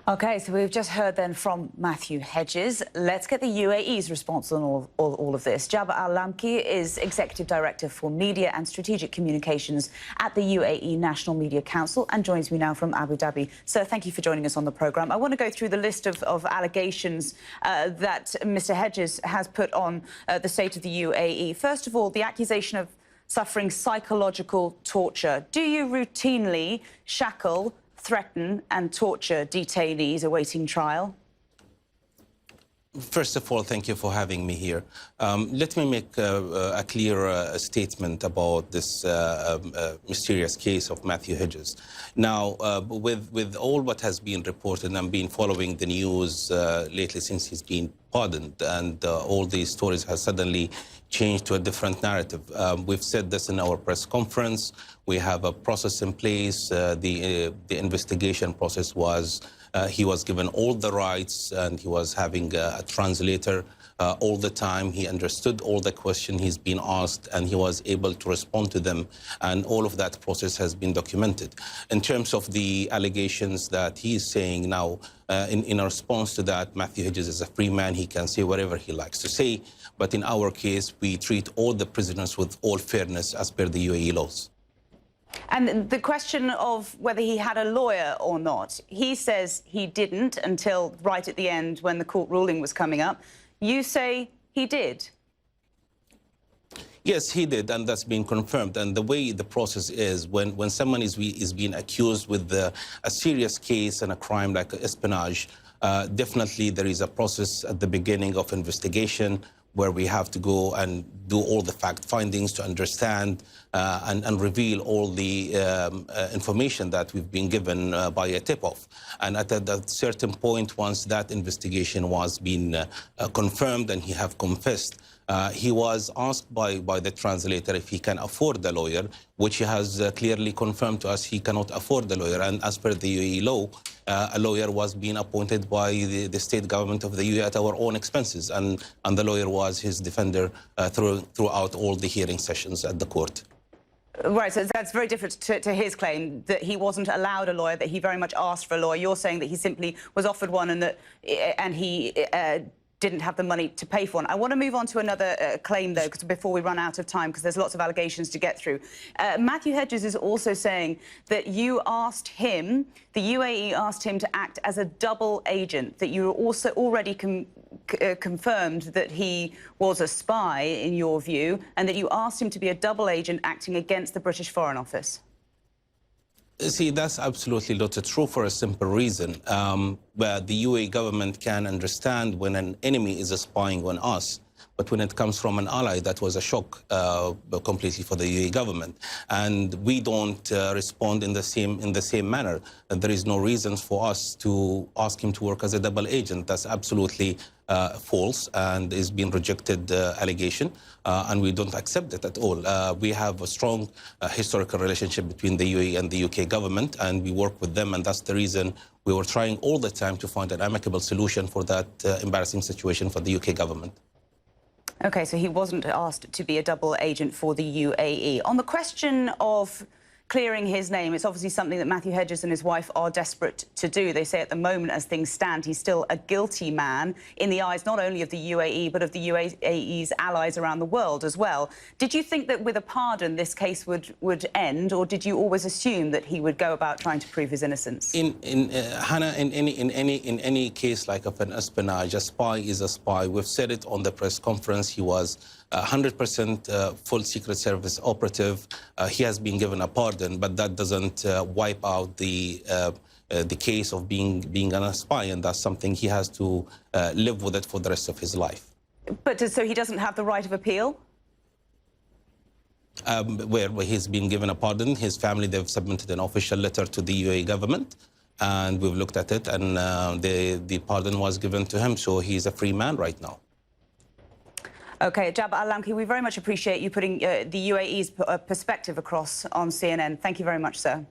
OK, so we've just heard then from Matthew Hedges. Let's get the UAE's response on all of this. Al-Lamki is Executive Director for Media and Strategic Communications at the UAE National Media Council and joins me now from Abu Dhabi. Sir, thank you for joining us on the programme. I want to go through the list of allegations that Mr Hedges has put on the state of the UAE. First of all, the accusation of suffering psychological torture. Do you routinely shackle, threaten and torture detainees awaiting trial? First of all, thank you for having me here. Let me make a clear statement about this mysterious case of Matthew Hedges. Now, with all what has been reported and been following the news lately since he's been pardoned, and all these stories have suddenly changed to a different narrative. We've said this in our press conference. We have a process in place. The investigation process was he was given all the rights, and he was having a translator all the time. He understood all the questions he's been asked, and he was able to respond to them. And all of that process has been documented. In terms of the allegations that he's saying now, in response to that, Matthew Hedges is a free man. He can say whatever he likes to say. But in our case, we treat all the prisoners with all fairness as per the UAE laws. And the question of whether he had a lawyer or not, he says he didn't until right at the end when the court ruling was coming up. You say he did. Yes, he did, and that's been confirmed. And the way the process is, when someone is being accused with a serious case and a crime like espionage, definitely there is a process at the beginning of investigation where we have to go and do all the fact findings to understand and reveal all the information that we've been given by a tip-off. And at a certain point, once that investigation was being confirmed and he have confessed, he was asked by the translator if he can afford a lawyer, which he has clearly confirmed to us he cannot afford a lawyer. And as per the UAE law, a lawyer was being appointed by the state government of the UAE at our own expenses. And the lawyer was his defender throughout all the hearing sessions at the court. Right, so that's very different to his claim that he wasn't allowed a lawyer, that he very much asked for a lawyer. You're saying that he simply was offered one and he didn't have the money to pay for one. I want to move on to another claim, though, because before we run out of time, because there's lots of allegations to get through. Matthew Hedges is also saying that you asked him, the UAE asked him to act as a double agent, that you also already confirmed that he was a spy, in your view, and that you asked him to be a double agent acting against the British Foreign Office. See, that's absolutely not true for a simple reason. Where the UAE government can understand when an enemy is spying on us, but when it comes from an ally, that was a shock completely for the UAE government. And we don't respond in the same manner. There is no reason for us to ask him to work as a double agent. That's absolutely false and is being rejected allegation, and we don't accept it at all. We have a strong historical relationship between the UAE and the UK government, and we work with them, and that's the reason we were trying all the time to find an amicable solution for that embarrassing situation for the UK government. OK, so he wasn't asked to be a double agent for the UAE. On the question of clearing his name, it's obviously something that Matthew Hedges and his wife are desperate to do. They say at the moment, as things stand, he's still a guilty man in the eyes not only of the UAE, but of the UAE's allies around the world as well. Did you think that with a pardon this case would end, or did you always assume that he would go about trying to prove his innocence? Hannah, in any case like of an espionage, a spy is a spy. We've said it on the press conference. He was 100% full Secret Service operative. He has been given a pardon, but that doesn't wipe out the case of being a spy, and that's something he has to live with it for the rest of his life. But so he doesn't have the right of appeal? Where he's been given a pardon, his family, they've submitted an official letter to the UAE government, and we've looked at it, and the pardon was given to him, so he's a free man right now. OK, al-Lamki, we very much appreciate you putting the UAE's perspective across on CNN. Thank you very much, sir.